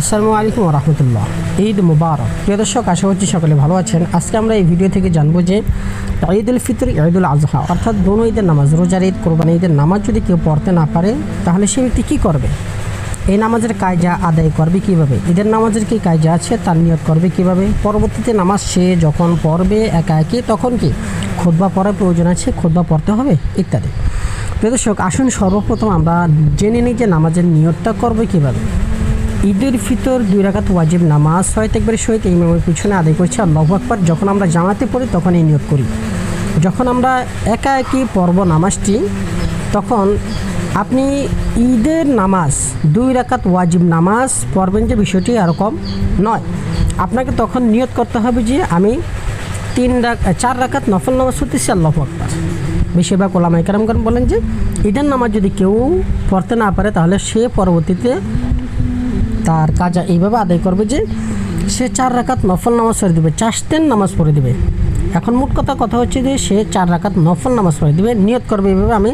আসসালামু আলাইকুম ওয়া রাহমাতুল্লাহ। ঈদ মুবারক। প্রিয় দর্শক, আশা করছি সকলে ভালো আছেন। আজকে আমরা এই ভিডিও থেকে জানবো যে ঈদুল ফিতর, ঈদুল আজহা অর্থাৎ দোনো ঈদের নামাজ, রোজার ঈদ, কোরবানি ঈদের নামাজ যদি কেউ পড়তে না পারে তাহলে সে ব্যক্তি কী করবে, এই নামাজের কায়দা আদায় করবে কীভাবে, ঈদের নামাজের কী কায়দা আছে তার নিয়ত করবে কীভাবে, পরবর্তীতে নামাজ সে যখন পড়বে একা একই তখন কি খুতবা পড়ার প্রয়োজন আছে, খুতবা পড়তে হবে ইত্যাদি। প্রিয় দর্শক, আসুন সর্বপ্রথম আমরা জেনে নিই যে নামাজের নিয়তটা করবে কীভাবে। ঈদুল ফিতর 2 রাকাত ওয়াজিব নামাজ 6 তাকবীরের সহিত ইমামের পিছনে আদায় করছি আল্লাহু আকবার। যখন আমরা জামাতে পড়ি তখন এই নিয়ত করি। যখন আমরা একা একই পড়ব নামাজটি, তখন আপনি ঈদের নামাজ 2 রাকাত ওয়াজিব নামাজ পড়বেন যে বিষয়টি এরকম নয়। আপনাকে তখন নিয়ত করতে হবে যে আমি 4 রাকাত নফল নামাজ পড়তেছি আল্লাহু আকবার। বেশিরভাগ ওলামায়ে কেরামগণ বলেন যে ঈদের নামাজ যদি কেউ পড়তে না পারে তাহলে সে পরবর্তীতে তার কাজা এইভাবে আদায় করবে যে সে 4 রাকাত নফল নামাজ পড়ে দেবে, চাশতেন নামাজ পড়ে দেবে। এখন মোট কথা হচ্ছে যে সে 4 রাকাত নফল নামাজ পড়ে দেবে, নিয়ত করবে এইভাবে আমি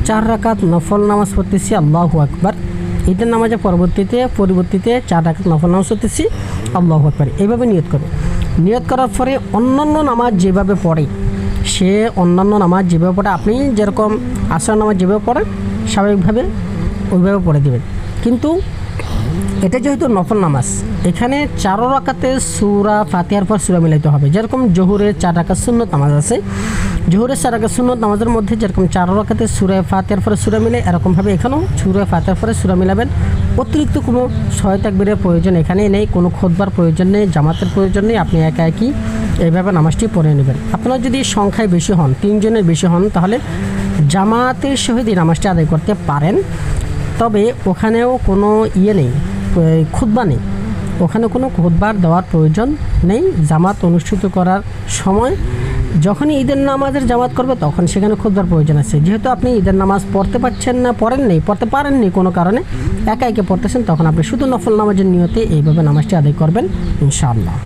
4 রাকাত নফল নামাজ পড়তেছি আল্লাহু আকবার। ঈদের নামাজের পরিবর্তীতে 4 রাকাত নফল নামাজ পড়তেছি আল্লাহু আকবার, এইভাবে নিয়ত করবে। নিয়ত করার পরে অন্যান্য নামাজ যেভাবে পড়ে সে অন্যান্য নামাজ যেভাবে পড়ে, আপনি যেরকম আসর নামাজ যেভাবে পড়েন স্বাভাবিকভাবে ওইভাবে পড়ে দেবেন। কিন্তু এটা যেহেতু নফল নামাজ, এখানে 4 রাকাতে সূরা ফাতিহার পর সূরা মিলাইতে হবে। যেরকম জোহরের 4 রাকাত সুন্নত নামাজ আছে, জোহরের 4 রাকাত সুন্নত নামাজের মধ্যে যেরকম 4 রাকাতে সূরা ফাতিহার পরে সূরা মিলে, এরকমভাবে এখানেও সূরা ফাতিহার পরে সূরা মিলাবেন। অতিরিক্ত কোনো 6 তাকবীরের প্রয়োজন এখানে নেই, কোনো খুতবার প্রয়োজন নেই, জামাতের প্রয়োজন নেই। আপনি একা একই এইভাবে নামাজটি পড়ে নেবেন। আপনারা যদি সংখ্যায় বেশি হন, 3 জনের বেশি হন, তাহলে জামাতের সহিত এই নামাজটি আদায় করতে পারেন। তবে ওখানেও কোনো নেই, খুতবা নেই, ওখানে কোনো খুতবার দেওয়ার প্রয়োজন নেই। জামাত অনুষ্ঠিত করার সময় যখনই ঈদের নামাজের জামাত করবে তখন সেখানে খুতবার প্রয়োজন আছে। যেহেতু আপনি ঈদের নামাজ পড়তে পারছেন না, পড়তে পারেননি কোনো কারণে, একা একে পড়তেছেন, তখন আপনি শুধু নফল নামাজের নিয়তে এইভাবে নামাজটি আদায় করবেন ইনশাআল্লাহ।